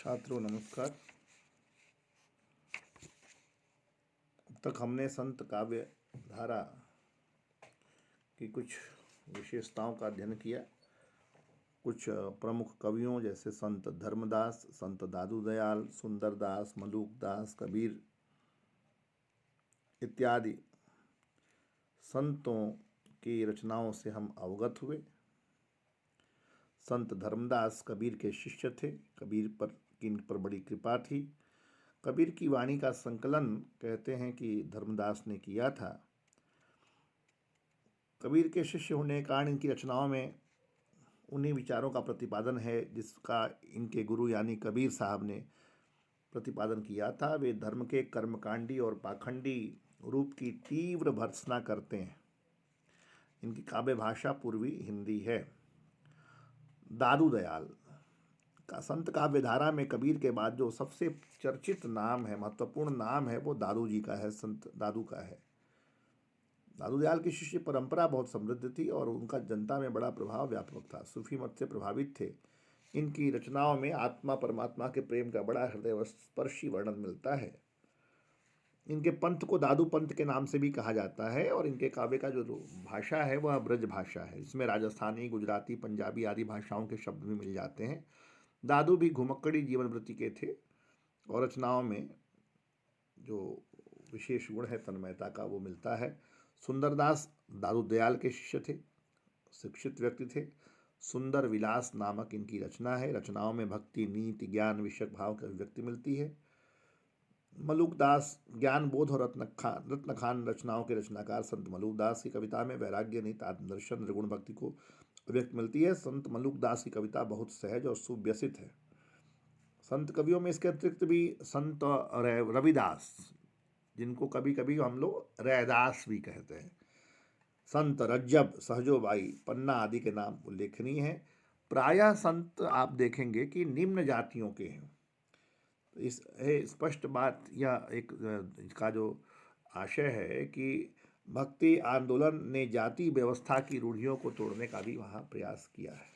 छात्रों नमस्कार। अब तक हमने संत काव्य धारा की कुछ विशेषताओं का अध्ययन किया। कुछ प्रमुख कवियों जैसे संत धर्मदास, संत दादू दयाल, सुंदरदास, मलूकदास, कबीर इत्यादि संतों की रचनाओं से हम अवगत हुए। संत धर्मदास कबीर के शिष्य थे। कबीर पर इन पर बड़ी कृपा थी। कबीर की वाणी का संकलन कहते हैं कि धर्मदास ने किया था। कबीर के शिष्य होने के कारण इनकी रचनाओं में उन्हीं विचारों का प्रतिपादन है जिसका इनके गुरु यानी कबीर साहब ने प्रतिपादन किया था। वे धर्म के कर्मकांडी और पाखंडी रूप की तीव्र भर्त्सना करते हैं। इनकी काव्य भाषा पूर्वी हिंदी है। दादू दयाल का संत काव्य धारा में कबीर के बाद जो सबसे चर्चित नाम है, महत्वपूर्ण नाम है, वो दादू जी का है, संत दादू का है। दादू दयाल की शिष्य परंपरा बहुत समृद्ध थी और उनका जनता में बड़ा प्रभाव व्यापक था। सूफी मत से प्रभावित थे। इनकी रचनाओं में आत्मा परमात्मा के प्रेम का बड़ा हृदय स्पर्शी वर्णन मिलता है। इनके पंथ को दादू पंथ के नाम से भी कहा जाता है और इनके काव्य का जो भाषा है वह ब्रज भाषा है। इसमें राजस्थानी, गुजराती, पंजाबी आदि भाषाओं के शब्द भी मिल जाते हैं। दादू भी घुमक्कड़ी जीवन वृत्ति के थे और रचनाओं में जो विशेष गुण है तन्मयता का वो मिलता है। सुंदरदास दादू दयाल के शिष्य थे, शिक्षित व्यक्ति थे। सुंदर विलास नामक इनकी रचना है। रचनाओं में भक्ति, नीति, ज्ञान विषयक भाव की अभिव्यक्ति मिलती है। मलूकदास ज्ञान बोध और रत्नखान रचनाओं के रचनाकार संत मलूकदास की कविता में वैराग्य, नीति, आत्मदर्शन, निर्गुण भक्ति को अभिव्यक्त मिलती है। संत मलूकदास की कविता बहुत सहज और सुव्यसित है। संत कवियों में इसके अतिरिक्त भी संत रविदास, जिनको कभी कभी हम लोग रैदास भी कहते हैं, संत रज्जब, सहजोबाई, पन्ना आदि के नाम उल्लेखनीय हैं। प्रायः संत आप देखेंगे कि निम्न जातियों के हैं। इस स्पष्ट बात यह एक का जो आशय है कि भक्ति आंदोलन ने जाति व्यवस्था की रूढ़ियों को तोड़ने का भी वहाँ प्रयास किया है।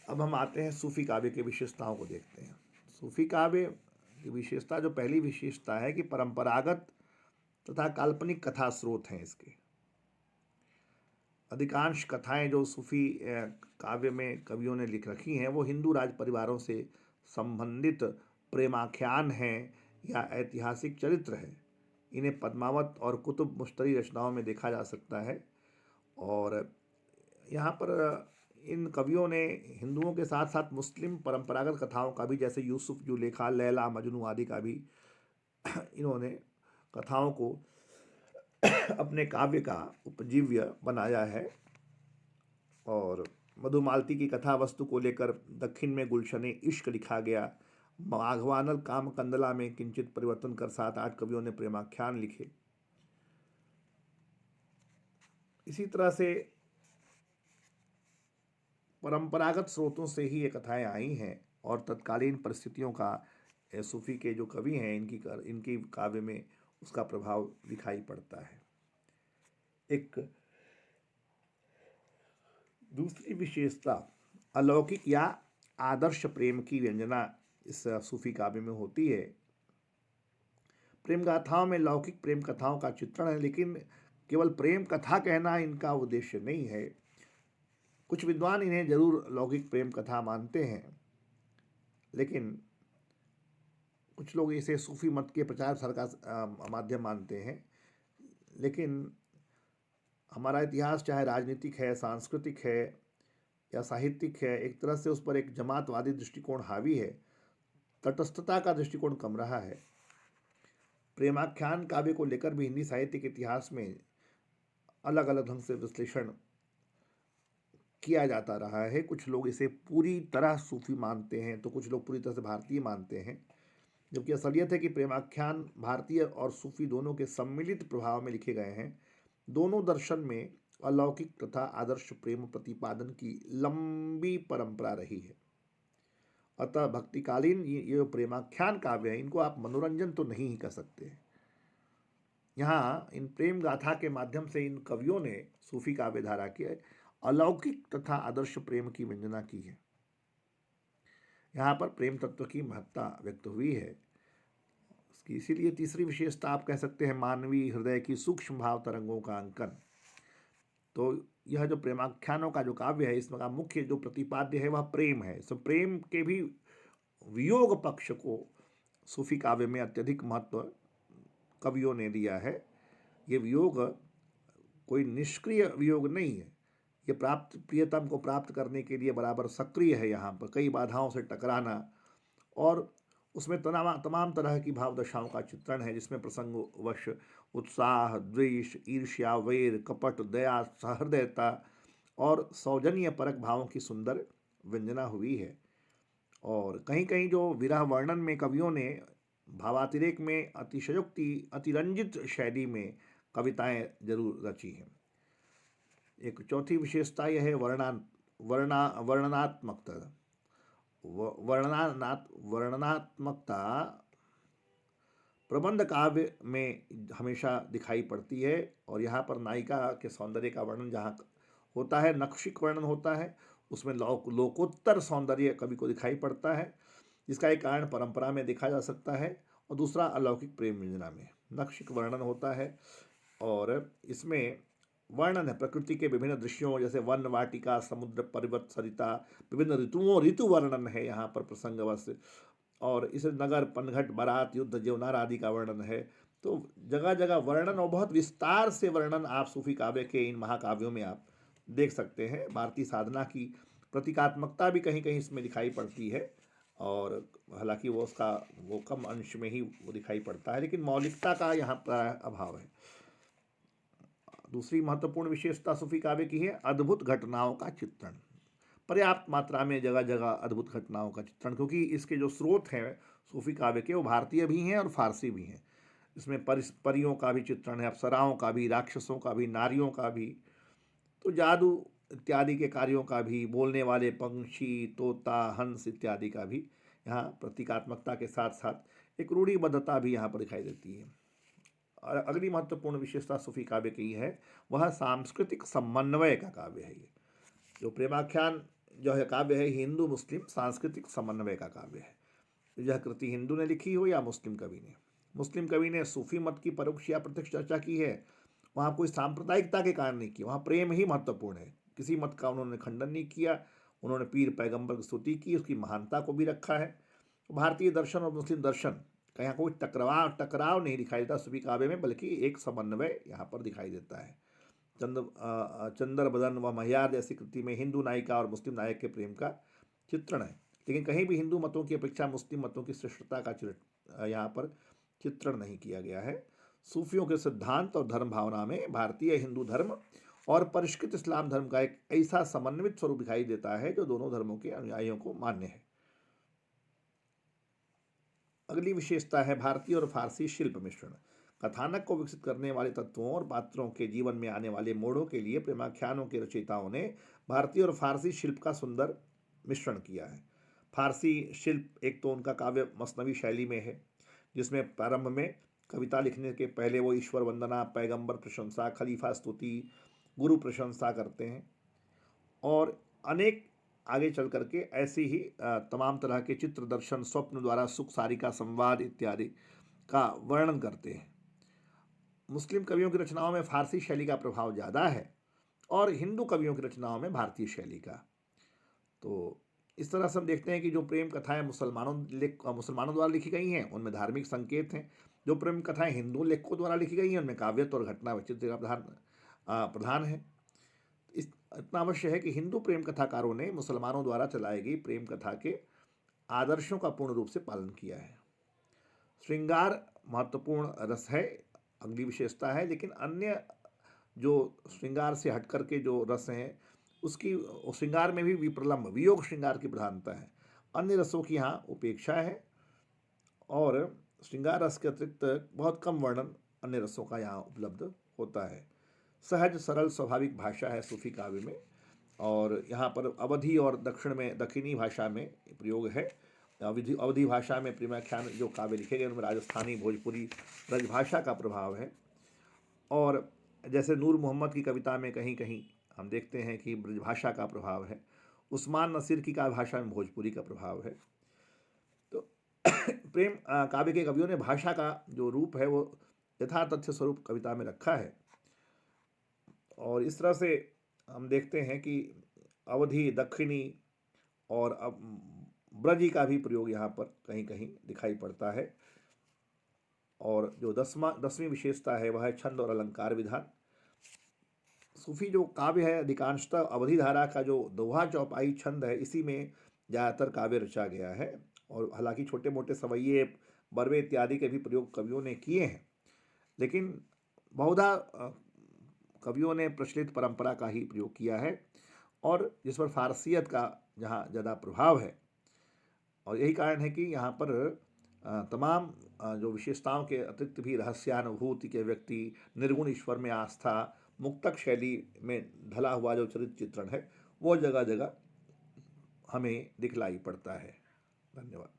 अब हम आते हैं सूफी काव्य की विशेषताओं को देखते हैं। सूफी काव्य की विशेषता, जो पहली विशेषता है कि परंपरागत तथा काल्पनिक कथा स्रोत हैं इसके। अधिकांश कथाएं जो सूफी काव्य में कवियों ने लिख रखी हैं वो हिंदू राज परिवारों से संबंधित प्रेमाख्यान हैं या ऐतिहासिक चरित्र है। इन्हें पद्मावत और कुतुब मुश्तरी रचनाओं में देखा जा सकता है। और यहाँ पर इन कवियों ने हिंदुओं के साथ साथ मुस्लिम परंपरागत कथाओं का भी, जैसे यूसुफ जुलेखा, लैला मजनू आदि का भी इन्होंने कथाओं को अपने काव्य का उपजीव्य बनाया है। और मधुमालती की कथा वस्तु को लेकर दक्षिण में गुलशने इश्क लिखा गया। माघवानल काम कंदला में किंचित परिवर्तन कर 7-8 कवियों ने प्रेमाख्यान लिखे। इसी तरह से परंपरागत स्रोतों से ही ये कथाएं आई हैं और तत्कालीन परिस्थितियों का सूफी के जो कवि हैं इनकी काव्य में उसका प्रभाव दिखाई पड़ता है। एक दूसरी विशेषता अलौकिक या आदर्श प्रेम की व्यंजना इस सूफी काव्य में होती है। प्रेम गाथाओं में लौकिक प्रेम कथाओं का चित्रण है, लेकिन केवल प्रेम कथा कहना इनका उद्देश्य नहीं है। कुछ विद्वान इन्हें जरूर लौकिक प्रेम कथा मानते हैं, लेकिन कुछ लोग इसे सूफी मत के प्रचार प्रसार का माध्यम मानते हैं। लेकिन हमारा इतिहास चाहे राजनीतिक है, सांस्कृतिक है या साहित्यिक है, एक तरह से उस पर एक जमातवादी दृष्टिकोण हावी है। तटस्थता का दृष्टिकोण कम रहा है। प्रेमाख्यान काव्य को लेकर भी हिंदी साहित्य के इतिहास में अलग अलग ढंग से विश्लेषण किया जाता रहा है। कुछ लोग इसे पूरी तरह सूफी मानते हैं तो कुछ लोग पूरी तरह से भारतीय मानते हैं, जबकि असलियत है कि प्रेमाख्यान भारतीय और सूफी दोनों के सम्मिलित प्रभाव में लिखे गए हैं। दोनों दर्शन में अलौकिक तथा आदर्श प्रेम प्रतिपादन की लंबी परंपरा रही है। अतः भक्तिकालीन ये प्रेमाख्यान काव्य है, इनको आप मनोरंजन तो नहीं ही कर सकते। यहाँ इन प्रेम गाथा के माध्यम से इन कवियों ने सूफी काव्य धारा के अलौकिक तथा आदर्श प्रेम की वंदना की है। यहाँ पर प्रेम तत्व की महत्ता व्यक्त हुई है। इसकी इसीलिए तीसरी विशेषता आप कह सकते हैं मानवीय हृदय की सूक्ष्म भाव तरंगों का अंकन। तो यह जो प्रेमाख्यानों का जो काव्य है, इसमें का मुख्य जो प्रतिपाद्य है वह प्रेम है। सो प्रेम के भी वियोग पक्ष को सूफी काव्य में अत्यधिक महत्व कवियों ने दिया है। ये वियोग कोई निष्क्रिय वियोग नहीं है, ये प्राप्त प्रियतम को प्राप्त करने के लिए बराबर सक्रिय है। यहाँ पर कई बाधाओं से टकराना और उसमें तमाम तरह की भाव दशाओं का चित्रण है, जिसमें प्रसंगवश उत्साह, द्वेष, ईर्ष्या, वैर, कपट, दया, सहृदयता और सौजन्य परक भावों की सुंदर व्यंजना हुई है। और कहीं कहीं जो विरह वर्णन में कवियों ने भावातिरेक में अतिशयोक्ति अतिरंजित शैली में कविताएं जरूर रची हैं। एक चौथी विशेषता यह है वर्णनात्मकता। वर्णनात्मकता प्रबंध काव्य में हमेशा दिखाई पड़ती है। और यहाँ पर नायिका के सौंदर्य का वर्णन जहाँ होता है, नक्शिक वर्णन होता है, उसमें लोकोत्तर सौंदर्य कवि को दिखाई पड़ता है, जिसका एक कारण परंपरा में देखा जा सकता है और दूसरा अलौकिक प्रेम योजना में नक्शिक वर्णन होता है। और इसमें वर्णन है प्रकृति के विभिन्न दृश्यों, जैसे वन, वाटिका, समुद्र, पर्वत, सरिता, विभिन्न ऋतु वर्णन है यहाँ पर प्रसंगवश। और इस नगर, पनघट, बारात, युद्ध, जीवनार आदि का वर्णन है। तो जगह जगह वर्णन और बहुत विस्तार से वर्णन आप सूफी काव्य के इन महाकाव्यों में आप देख सकते हैं। भारतीय साधना की प्रतीकात्मकता भी कहीं कहीं इसमें दिखाई पड़ती है, और हालांकि वो कम अंश में ही वो दिखाई पड़ता है, लेकिन मौलिकता का यहाँ पर अभाव है। दूसरी महत्वपूर्ण विशेषता सूफी काव्य की है अद्भुत घटनाओं का चित्रण। पर्याप्त मात्रा में जगह जगह अद्भुत घटनाओं का चित्रण, क्योंकि इसके जो स्रोत हैं सूफी काव्य के वो भारतीय भी हैं और फारसी भी हैं। इसमें परियों का भी चित्रण है, अप्सराओं का भी, राक्षसों का भी, नारियों का भी, तो जादू इत्यादि के कार्यों का भी, बोलने वाले पंछी, तोता, हंस इत्यादि का भी यहाँ प्रतीकात्मकता के साथ साथ एक रूढ़िबद्धता भी यहाँ पर दिखाई देती है। और अगली महत्वपूर्ण विशेषता सूफी काव्य की है वह सांस्कृतिक समन्वय का काव्य है। ये जो प्रेमाख्यान जो है काव्य है, हिंदू मुस्लिम सांस्कृतिक समन्वय का काव्य है। यह कृति हिंदू ने लिखी हो या मुस्लिम कवि ने। मुस्लिम कवि ने सूफी मत की परोक्ष या प्रत्यक्ष चर्चा की है, वहाँ कोई सांप्रदायिकता के कारण नहीं की, वहाँ प्रेम ही महत्वपूर्ण है। किसी मत का उन्होंने खंडन नहीं किया, उन्होंने पीर पैगंबर की स्तुति की, उसकी महानता को भी रखा है। भारतीय दर्शन और मुस्लिम दर्शन का यहाँ कोई टकराव नहीं दिखाई देता सूफी काव्य में, बल्कि एक समन्वय यहाँ पर दिखाई देता है। चंद्र बदन व महियार जैसी कृति में हिंदू नायिका और मुस्लिम नायक के प्रेम का चित्रण है, लेकिन कहीं भी हिंदू मतों की अपेक्षा मुस्लिम मतों की श्रेष्ठता का यहाँ पर चित्रण नहीं किया गया है। सूफियों के सिद्धांत और धर्म भावना में भारतीय हिंदू धर्म और परिष्कृत इस्लाम धर्म का एक ऐसा समन्वित स्वरूप दिखाई देता है जो दोनों धर्मों के अनुयायियों को मान्य है। अगली विशेषता है भारतीय और फारसी शिल्प मिश्रण। कथानक को विकसित करने वाले तत्वों और पात्रों के जीवन में आने वाले मोड़ों के लिए प्रेमाख्यानों के रचयिताओं ने भारतीय और फारसी शिल्प का सुंदर मिश्रण किया है। फारसी शिल्प एक तो उनका काव्य मसनवी शैली में है, जिसमें प्रारंभ में कविता लिखने के पहले वो ईश्वर वंदना, पैगंबर प्रशंसा, खलीफा स्तुति, गुरु प्रशंसा करते हैं, और अनेक आगे चल करके ऐसी ही तमाम तरह के चित्र, दर्शन, स्वप्न द्वारा सुख, सारिका, संवाद इत्यादि का वर्णन करते हैं। मुस्लिम कवियों की रचनाओं में फारसी शैली का प्रभाव ज़्यादा है और हिंदू कवियों की रचनाओं में भारतीय शैली का। तो इस तरह से हम देखते हैं कि जो प्रेम कथाएं मुसलमानों द्वारा लिखी गई हैं उनमें धार्मिक संकेत हैं, जो प्रेम कथाएं हिंदू लेखकों द्वारा लिखी गई हैं उनमें काव्यत्व और घटना वैचित्र्य का प्रधान है। इस इतना अवश्य है कि हिंदू प्रेम कथाकारों ने मुसलमानों द्वारा चलाई गई प्रेम कथा के आदर्शों का पूर्ण रूप से पालन किया है। श्रृंगार महत्वपूर्ण रस है, अगली विशेषता है, लेकिन अन्य जो श्रृंगार से हट करके जो रस हैं उसकी श्रृंगार में भी विप्रलम्ब वियोग श्रृंगार की प्रधानता है, अन्य रसों की यहाँ उपेक्षा है। और श्रृंगार रस के अतिरिक्त बहुत कम वर्णन अन्य रसों का यहाँ उपलब्ध होता है। सहज सरल स्वाभाविक भाषा है सूफी काव्य में, और यहाँ पर अवधि और दक्षिणी भाषा में प्रयोग है। अवधि भाषा में प्रेमाख्यान जो काव्य लिखे गए उनमें राजस्थानी, भोजपुरी, ब्रजभाषा का प्रभाव है। और जैसे नूर मोहम्मद की कविता में कहीं कहीं हम देखते हैं कि ब्रजभाषा का प्रभाव है। उस्मान नसीर की काव्य भाषा में भोजपुरी का प्रभाव है। तो प्रेम काव्य के कवियों ने भाषा का जो रूप है वो यथा तथ्य स्वरूप कविता में रखा है। और इस तरह से हम देखते हैं कि अवधी, दक्षिणी और अब ब्रजी का भी प्रयोग यहाँ पर कहीं कहीं दिखाई पड़ता है। और जो 10वीं विशेषता है वह है छंद और अलंकार विधान। सूफी जो काव्य है अधिकांशतः अवधि धारा का जो दोहा चौपाई छंद है इसी में ज़्यादातर काव्य रचा गया है। और हालांकि छोटे मोटे सवैये, बरवे इत्यादि के भी प्रयोग कवियों ने किए हैं, लेकिन बहुधा कवियों ने प्रचलित परंपरा का ही प्रयोग किया है और जिस पर फारसियत का जहाँ ज़्यादा प्रभाव है। और यही कारण है कि यहाँ पर तमाम जो विशेषताओं के अतिरिक्त भी रहस्यानुभूति के व्यक्ति, निर्गुण ईश्वर में आस्था, मुक्तक शैली में ढला हुआ जो चरित्र चित्रण है वो जगह जगह हमें दिखलाई पड़ता है। धन्यवाद।